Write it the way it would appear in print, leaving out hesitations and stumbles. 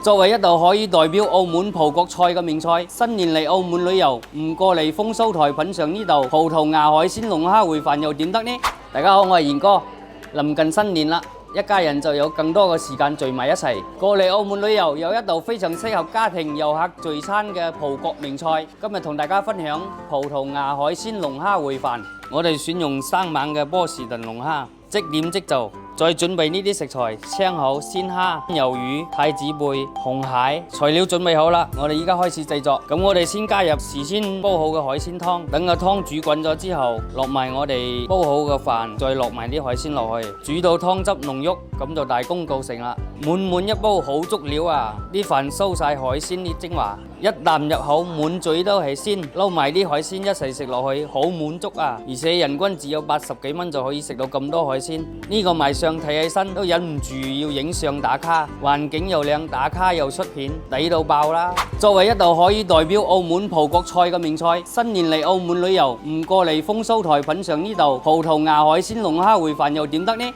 作為一道可以代表澳門葡國菜嘅名菜，新年嚟澳門旅遊，唔過嚟豐收台品嚐呢道葡萄牙海鮮龍蝦燴飯又點得呢？大家好，我係賢哥。臨近新年啦，一家人就有更多嘅時間聚埋一齊。過嚟澳門旅遊有一道非常適合家庭遊客聚餐嘅葡國名菜，今日同大家分享葡萄牙海鮮龍蝦燴飯。我哋選用生猛嘅波士頓龍蝦，即點即做。再準備呢啲食材：青口、鮮蝦、魷魚、太子貝、紅蟹。材料準備好啦，我哋依家開始製作。咁我哋先加入事先煲好嘅海鮮湯，等個湯煮滾咗之後，落埋我哋煲好嘅飯，再落埋啲海鮮落去，煮到湯汁濃郁，咁就大功告成啦。滿一煲好足料啊！啲飯收晒海鮮啲精華，一啖入口滿嘴都係鮮，撈埋啲海鮮一齊食落去，好滿足啊！而且人均只有80幾蚊就可以食到咁多海鮮，呢個賣相睇起身都忍唔住要影相打卡，環境又靚，打卡又出片，抵到爆啦！作為一道可以代表澳門葡國菜嘅名菜，新年嚟澳門旅遊，唔過嚟豐收台品嚐呢道葡萄牙海鮮龍蝦燴飯又點得呢？